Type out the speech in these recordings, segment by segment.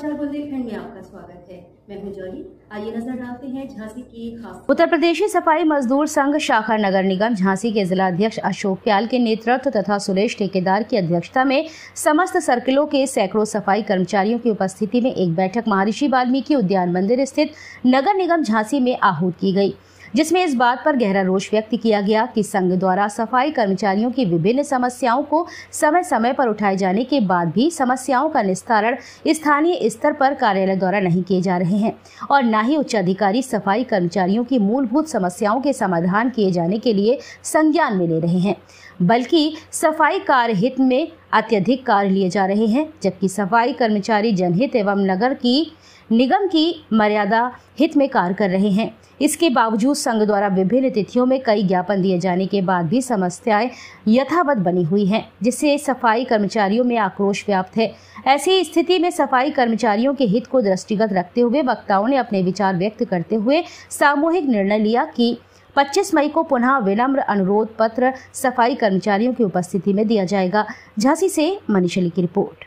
समाचार बुंदेलखंड में आपका स्वागत है। मैं हूं जॉली। आइए नजर डालते हैं झांसी की खास। उत्तर प्रदेशी सफाई मजदूर संघ शाखा नगर निगम झांसी के जिला अध्यक्ष अशोक क्याल के नेतृत्व तथा सुरेश ठेकेदार की अध्यक्षता में समस्त सर्किलों के सैकड़ों सफाई कर्मचारियों की उपस्थिति में एक बैठक महर्षि वाल्मीकि उद्यान मंदिर स्थित नगर निगम झांसी में आहूत की गई, जिसमें इस बात पर गहरा रोष व्यक्त किया गया कि संघ द्वारा सफाई कर्मचारियों की विभिन्न समस्याओं को समय समय पर उठाए जाने के बाद भी समस्याओं का निस्तारण स्थानीय स्तर पर कार्यालय द्वारा नहीं किए जा रहे हैं और न ही उच्च अधिकारी सफाई कर्मचारियों की मूलभूत समस्याओं के समाधान किए जाने के लिए संज्ञान में ले रहे हैं, बल्कि सफाई कार्य हित में अत्यधिक कार्य लिए जा रहे हैं, जबकि सफाई कर्मचारी जनहित एवं नगर की निगम की मर्यादा हित में कार्य कर रहे हैं। इसके बावजूद संघ द्वारा विभिन्न तिथियों में कई ज्ञापन दिए जाने के बाद भी समस्याएं यथावत बनी हुई हैं, जिससे सफाई कर्मचारियों में आक्रोश व्याप्त है। ऐसी स्थिति में सफाई कर्मचारियों के हित को दृष्टिगत रखते हुए वक्ताओं ने अपने विचार व्यक्त करते हुए सामूहिक निर्णय लिया कि 25 मई को पुनः विनम्र अनुरोध पत्र सफाई कर्मचारियों की उपस्थिति में दिया जाएगा। झांसी से मनीष अली की रिपोर्ट।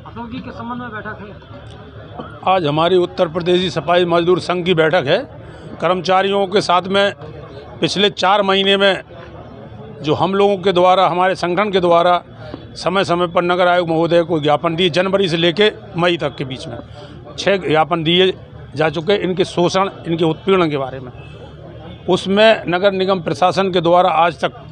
अशोक जी के संबंध में बैठक है। आज हमारी उत्तर प्रदेशी सफाई मजदूर संघ की बैठक है। कर्मचारियों के साथ में पिछले 4 महीने में जो हम लोगों के द्वारा, हमारे संगठन के द्वारा समय समय पर नगर आयोग महोदय को ज्ञापन दिए, जनवरी से लेके मई तक के बीच में 6 ज्ञापन दिए जा चुके इनके शोषण, इनके उत्पीड़न के बारे में। उसमें नगर निगम प्रशासन के द्वारा आज तक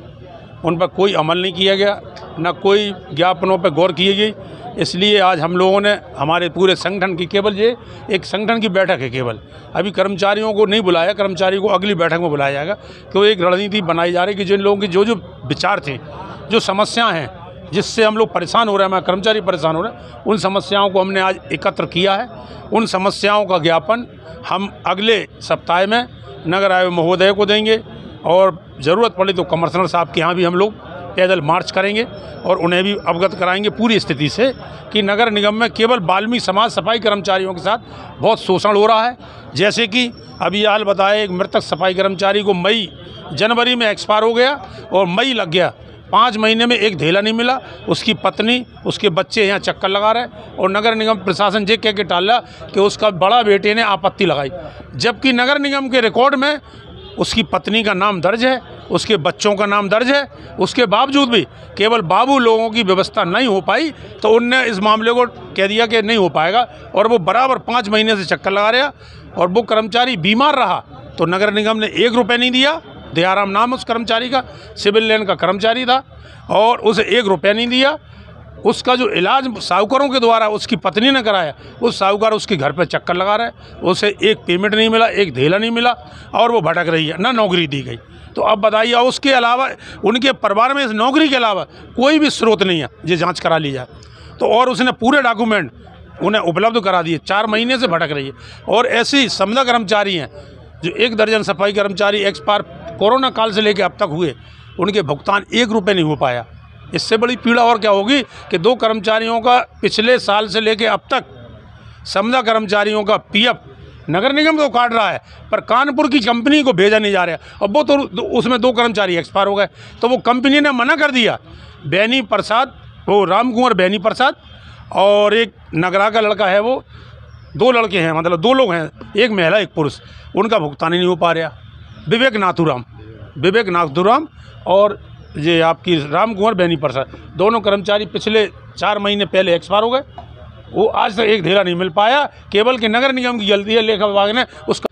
उन पर कोई अमल नहीं किया गया, न कोई ज्ञापनों पर गौर की गई। इसलिए आज हम लोगों ने हमारे पूरे संगठन की, केवल ये एक संगठन की बैठक है, केवल अभी कर्मचारियों को नहीं बुलाया, कर्मचारियों को अगली बैठक में बुलाया जाएगा। तो एक रणनीति बनाई जा रही है कि जिन लोगों की जो विचार थे, जो समस्याएं हैं, जिससे हम लोग परेशान हो रहे हैं, हमारे कर्मचारी परेशान हो रहे हैं, उन समस्याओं को हमने आज एकत्र किया है। उन समस्याओं का ज्ञापन हम अगले सप्ताह में नगर आयोग महोदय को देंगे और ज़रूरत पड़ी तो कमिश्नर साहब के यहाँ भी हम लोग पैदल मार्च करेंगे और उन्हें भी अवगत कराएंगे पूरी स्थिति से कि नगर निगम में केवल वाल्मीकि समाज सफाई कर्मचारियों के साथ बहुत शोषण हो रहा है। जैसे कि अभी हाल बताया, एक मृतक सफाई कर्मचारी को जनवरी में एक्सपायर हो गया और मई लग गया, 5 महीने में एक धेला नहीं मिला। उसकी पत्नी, उसके बच्चे यहाँ चक्कर लगा रहे और नगर निगम प्रशासन ये कह के टाला कि उसका बड़ा बेटे ने आपत्ति लगाई, जबकि नगर निगम के रिकॉर्ड में उसकी पत्नी का नाम दर्ज है, उसके बच्चों का नाम दर्ज है। उसके बावजूद भी केवल बाबू लोगों की व्यवस्था नहीं हो पाई तो उनने इस मामले को कह दिया कि नहीं हो पाएगा और वो बराबर 5 महीने से चक्कर लगा रहा और वो कर्मचारी बीमार रहा तो नगर निगम ने 1 रुपये नहीं दिया। दयाराम नाम उस कर्मचारी का, सिविल लाइन का कर्मचारी था और उसे 1 रुपया नहीं दिया। उसका जो इलाज साहूकारों के द्वारा उसकी पत्नी ने कराया, उस साहूकार उसके घर पर चक्कर लगा रहा है, उसे एक पेमेंट नहीं मिला, एक धेला नहीं मिला और वो भटक रही है, ना नौकरी दी गई। तो अब बताइए, उसके अलावा उनके परिवार में इस नौकरी के अलावा कोई भी स्रोत नहीं है, ये जांच करा ली जाए तो। और उसने पूरे डॉक्यूमेंट उन्हें उपलब्ध करा दिए, 4 महीने से भटक रही है। और ऐसी समझा कर्मचारी हैं जो 1 दर्जन सफाई कर्मचारी एक्सपायर कोरोना काल से लेकर अब तक हुए, उनके भुगतान 1 रुपये नहीं हो पाया। इससे बड़ी पीड़ा और क्या होगी कि 2 कर्मचारियों का पिछले साल से लेकर अब तक समझा कर्मचारियों का पीएफ नगर निगम तो काट रहा है पर कानपुर की कंपनी को भेजा नहीं जा रहा। अब वो तो उसमें 2 कर्मचारी एक्सपायर हो गए तो वो कंपनी ने मना कर दिया। बैनी प्रसाद, वो राम कुंवर बैनी प्रसाद और एक नगरा का लड़का है, वो 2 लड़के हैं, मतलब 2 लोग हैं, एक महिला एक पुरुष, उनका भुगतान ही नहीं हो पा रहा। विवेक नाथुराम और ये आपकी राम कुंवर बैनी प्रसाद, दोनों कर्मचारी पिछले 4 महीने पहले एक्सपायर हो गए। वो आज तक एक धेला नहीं मिल पाया, केवल कि नगर निगम की गलती है। लेखा विभाग ने उसका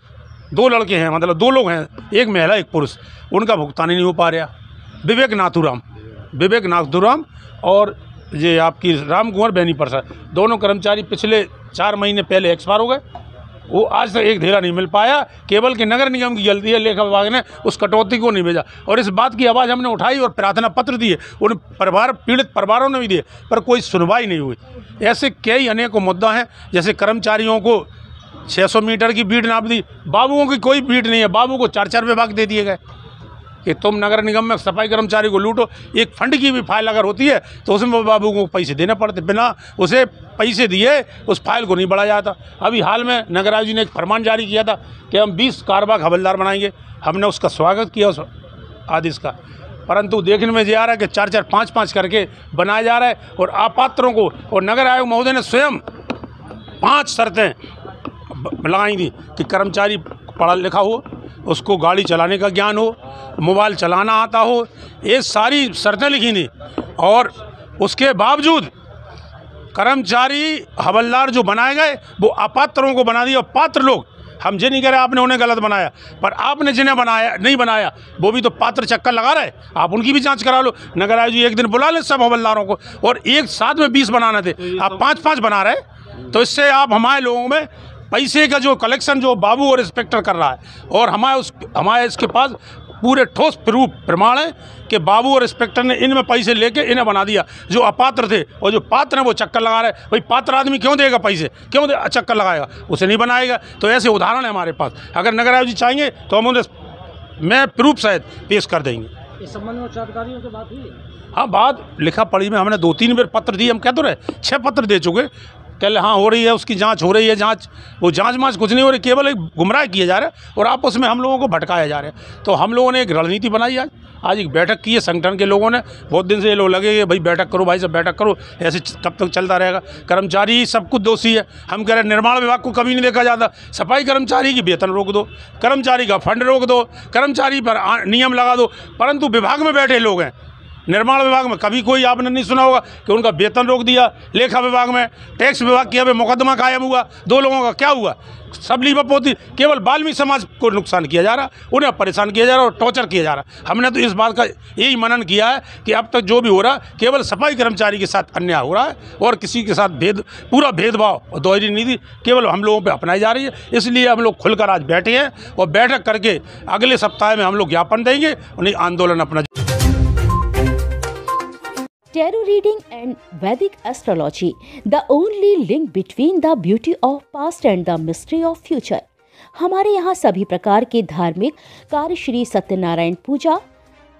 2 लड़के हैं, मतलब 2 लोग हैं, एक महिला एक पुरुष, उनका भुगतान ही नहीं हो पा रहा। विवेक नाथुराम और ये आपकी राम कुंवर बैनी प्रसाद, दोनों कर्मचारी पिछले 4 महीने पहले एक्सपायर हो गए। वो आज तक एक धेला नहीं मिल पाया, केवल कि नगर निगम की गलती है। लेखा विभाग ने उस कटौती को नहीं भेजा और इस बात की आवाज़ हमने उठाई और प्रार्थना पत्र दिए, उन पीड़ित परिवारों ने भी दिए, पर कोई सुनवाई नहीं हुई। ऐसे कई अनेकों मुद्दा हैं, जैसे कर्मचारियों को 600 मीटर की बीट नाप दी, बाबुओं की कोई बीट नहीं है, बाबू को 4-4 विभाग दे दिए गए कि तुम नगर निगम में सफाई कर्मचारी को लूटो। एक फंड की भी फाइल अगर होती है तो उसमें बाबू को पैसे देने पड़ते, बिना उसे पैसे दिए उस फाइल को नहीं बढ़ाया जाता। अभी हाल में नगराज जी ने एक फरमान जारी किया था कि हम 20 कारबाग हवलदार बनाएंगे, हमने उसका स्वागत किया उस आदेश का, परंतु देखने में ये आ रहा है कि 4-4, 5-5 करके बनाया जा रहा है और अपात्रों को, और नगर आयोग महोदय ने स्वयं 5 शर्तें लगाई थी कि कर्मचारी पढ़ा लिखा हो, उसको गाड़ी चलाने का ज्ञान हो, मोबाइल चलाना आता हो, ये सारी शर्तें लिखी थी। और उसके बावजूद कर्मचारी हवलदार जो बनाए गए वो अपात्रों को बना दिया। और पात्र लोग, हम ये नहीं कह रहे आपने उन्हें गलत बनाया, पर आपने जिन्हें बनाया नहीं बनाया वो भी तो पात्र चक्कर लगा रहे। आप उनकी भी जांच करा लो। नगर आयोग जी एक दिन बुला लें सब हवलदारों को, और एक साथ में 20 बनाना थे, आप 5-5 बना रहे। तो इससे आप हमारे लोगों में पैसे का जो कलेक्शन जो बाबू और इंस्पेक्टर कर रहा है, और हमारे इसके पास पूरे ठोस प्रूफ प्रमाण है कि बाबू और इंस्पेक्टर ने इनमें पैसे लेके इन्हें बना दिया। जो अपात्र थे और जो पात्र हैं वो चक्कर लगा रहे। भाई पात्र आदमी क्यों देगा पैसे, क्यों चक्कर लगाएगा, उसे नहीं बनाएगा। तो ऐसे उदाहरण है हमारे पास। अगर नगर आयोग जी चाहेंगे तो हम उन्हें मैं प्रूफ सहित पेश कर देंगे। इस संबंध में उच्च अधिकारियों से बात हुई? हाँ, बात लिखा पढ़ी में हमने 2-3 बार पत्र दिए। हम कह तो रहे 6 पत्र दे चुके। कह हाँ हो रही है, उसकी जांच हो रही है। वो जांच कुछ नहीं हो रही, केवल एक गुमराह किए जा रहे हैं और आपस में हम लोगों को भटकाया जा रहा है। तो हम लोगों ने एक रणनीति बनाई। आज एक बैठक की है संगठन के लोगों ने। बहुत दिन से ये लोग लगे कि भाई बैठक करो, भाई सब बैठक करो, ऐसे कब तक चलता रहेगा। कर्मचारी सब कुछ दोषी है। हम कह रहे हैं निर्माण विभाग को कभी नहीं देखा जाता। सफाई कर्मचारी की वेतन रोक दो, कर्मचारी का फंड रोक दो, कर्मचारी पर नियम लगा दो, परंतु विभाग में बैठे लोग हैं। निर्माण विभाग में कभी कोई आपने नहीं सुना होगा कि उनका वेतन रोक दिया। लेखा विभाग में, टैक्स विभाग के मुकदमा कायम हुआ। 2 लोगों का क्या हुआ, सब लीपअप होती। केवल बाल्मीकि समाज को नुकसान किया जा रहा, उन्हें परेशान किया जा रहा और टॉर्चर किया जा रहा। हमने तो इस बात का यही मनन किया है कि अब तक जो भी हो रहा केवल सफाई कर्मचारी के साथ अन्याय हो रहा है और किसी के साथ पूरा भेदभाव और दोहरी नीति केवल हम लोगों पर अपनाई जा रही है। इसलिए हम लोग खुलकर आज बैठे हैं और बैठक करके अगले सप्ताह में हम लोग ज्ञापन देंगे, उन्हें आंदोलन अपना। Tarot reading and Vedic astrology, the only link between the beauty of past and the mystery of future। हमारे यहाँ सभी प्रकार के धार्मिक कार्य, श्री सत्यनारायण पूजा,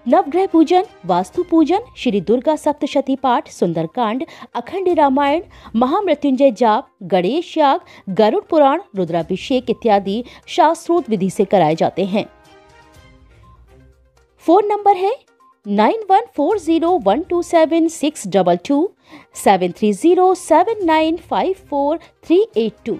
नवग्रह पूजन, वास्तु पूजन, श्री दुर्गा सप्तशती पाठ, सुंदरकांड, अखंड रामायण, महामृत्युंजय जाप, गणेश याग, गरुड़ पुराण, रुद्राभिषेक इत्यादि शास्त्रोक्त विधि से कराए जाते हैं। फोन नंबर है 9140127622 730795438 2।